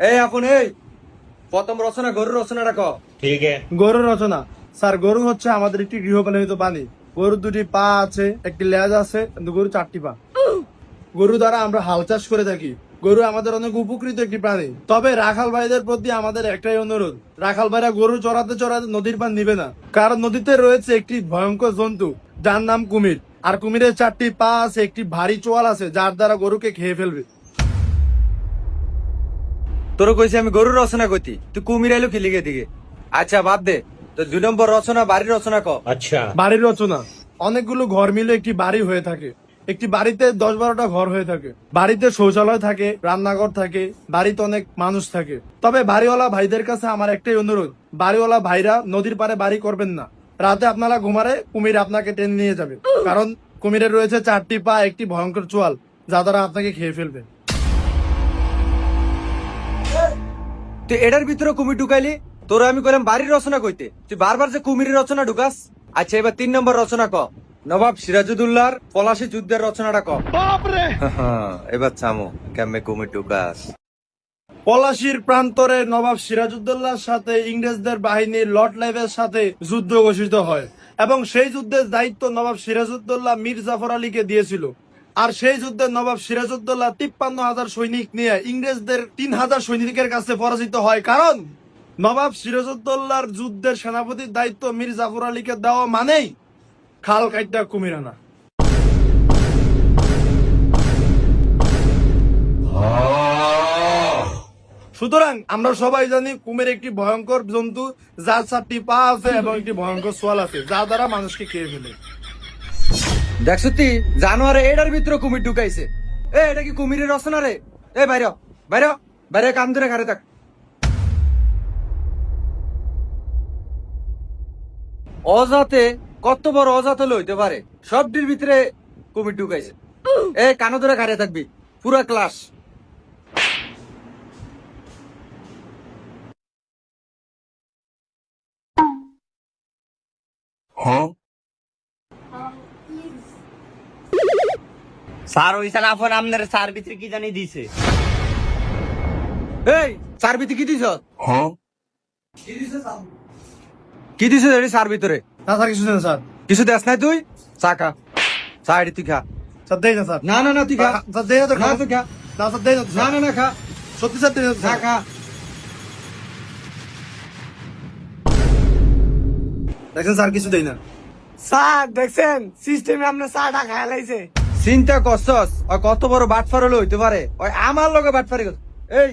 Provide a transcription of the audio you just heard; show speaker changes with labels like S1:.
S1: এই আপন এই প্রথম রচনা গরুর রচনাটা ক।
S2: ठीक है।
S3: গরুর রচনা। স্যার, গরু হচ্ছে আমাদের একটি গৃহপালিত প্রাণী। গরুর 2টি পা আছে, একটি লেজ আছে, কিন্তু গরু 4টি পা। গরু দ্বারা আমরা হাল চাষ করে থাকি। গরু আমাদের অনেক উপকৃত একটি প্রাণী। তবে রাখাল ভাইদের প্রতি আমাদের একটাই অনুরোধ, রাখাল ভাইরা গরু চড়াতে চড়াতে নদীর পান নিবে না, কারণ নদীতে রয়েছে একটি ভয়ঙ্কর জন্তু যার নাম কুমির। আর কুমিরের 4টি পা আছে, একটি ভারী চোয়াল আছে, যার দ্বারা গরুকে খেয়ে ফেলবে।
S1: তোর কইছি আমি গরুর রচনা কইতি, তুই কুমির আইলো কি লিগে দিকে। আচ্ছা বাদ দে, তো 2 নম্বর রচনা বাড়ির রচনা ক।
S2: अच्छा।
S3: বাড়ির রচনা। অনেকগুলো ঘর মিলে একটি বাড়ি হয়ে থাকে। একটি বাড়িতে 10-12টা ঘর হয়ে থাকে। বাড়িতে শৌচালয় থাকে, রান্নাঘর থাকে, বাড়িতে অনেক মানুষ থাকে। তবে বাড়িওয়ালা ভাইদের কাছে আমার একটাই অনুরোধ, বাড়িওয়ালা ভাইরা নদীর পাড়ে বাড়ি করবেন না। রাতে আপনারা ঘুমারে কুমির আপনাকে টেনে নিয়ে যাবে, কারণ কুমিরের রয়েছে 4টি পা, একটি ভয়ঙ্কর চোয়াল, যা দ্বারা আপনাকে খেয়ে ফেলবে।
S1: তুই এটার ভিতরে কুমির ঢুকাইলি, তোর আমি কইলাম বাড়ির রচনা কইতে, তুই বারবার যে কুমিরের রচনা ঢুকাস। আচ্ছা এবার 3 নম্বর রচনা ক। নবাব সিরাজউদ্দৌলার পলাশী যুদ্ধের রচনাটা ক। এবার চামো কেমনে কুমির ঢুকাস।
S3: পলাশীর প্রান্তরে নবাব সিরাজউদ্দৌলার সাথে ইংরেজদের বাহিনীর লর্ড লাইভের সাথে যুদ্ধ ঘোষিত হয়, এবং সেই যুদ্ধের দায়িত্ব নবাব সিরাজউদ্দৌলা মীর জাফর আলীকে দিয়েছিল। আর সেই যুদ্ধে নবাব সিরাজউদ্দৌলা 53,000 সৈনিক নিয়ে ইংরেজদের 3,000 সৈনিকের কাছে পরাজিত হয়, কারণ নবাব সিরাজউদ্দৌলার যুদ্ধের সেনাপতির দায়িত্ব মীর জাফর আলীকে দেওয়া মানেই খাল কাইটা কুমির আনা। সুতরাং আমরা সবাই জানি কুমির একটি ভয়ঙ্কর জন্তু, যার 4টি পা আছে এবং একটি ভয়ঙ্কর সোয়াল আছে, যা দ্বারা মানুষকে খেয়ে ফেলে।
S1: দেখছো তুই জানোয়ারে এটার ভিতরে কুমির ঢুকাইছে। এ এটা কি কুমিরের রচনা রে? এ বাইরে বাইরে বাইরে, কান ধরে ঘাড়ে থাক। অজাতে কত বড় অজাত হলে হইতে পারে, সবটির ভিতরে কুমির ঢুকাইছে। এ কানো ধরে ঘাড়ে থাকবি পুরা ক্লাস।
S4: স্যার ওই সালা ফোন আপনার স্যার ভিতরে কি জানি দিছে।
S1: এই চার ভিতরে কি দিছ? কি দিছ চার ভিতরে?
S3: না স্যার, কিছু দেন স্যার।
S1: কিছু দেখ নাই তুই? চা খা, চা এটি তুই খা।
S3: স্যার দেই না স্যার।
S1: না না না তুই খা।
S3: স্যার দেই না তো।
S1: না তুই খা।
S3: না স্যার দেই না তো
S1: না
S3: স্যার।
S1: না না খা,
S3: সত্যি স্যার দেই না তো
S1: খা
S3: স্যার।
S1: খা।
S3: দেখেন স্যার, কিছু দেই না।
S4: স্যার দেখছেন সিস্টেমে আপনার চাটা খায় লাইছে।
S1: চিন্তা করছস কত বড় বাটফার হলে হইতে পারে? ওই আমার লগে বাটফারি। এই